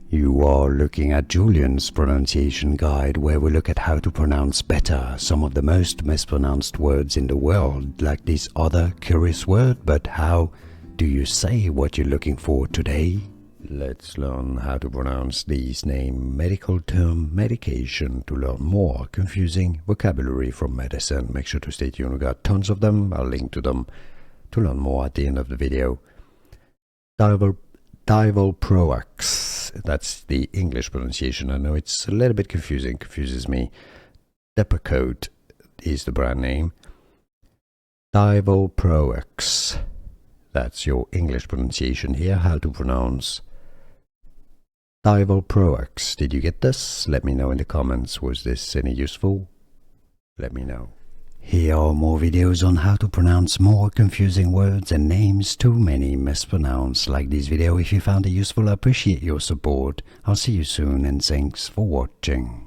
You are looking at Julian's pronunciation guide, where we look at how to pronounce better some of the most mispronounced words in the world, like this other curious word. But how do you say what you're looking for today? Let's learn how to pronounce these medical term medication to learn more confusing vocabulary from medicine. Make sure to stay tuned, we got tons of them. I'll link to them to learn more at the end of the video. Divalproex, that's the English pronunciation. I know it's a little bit confusing, confuses me. Depakote is the brand name. Divalproex, that's your English pronunciation here, how to pronounce Divalproex. Did you get this? Let me know in the comments. Was this any useful? Let me know. Here are more videos on how to pronounce more confusing words and names too many mispronounced. Like this video if you found it useful. I appreciate your support. I'll see you soon and thanks for watching.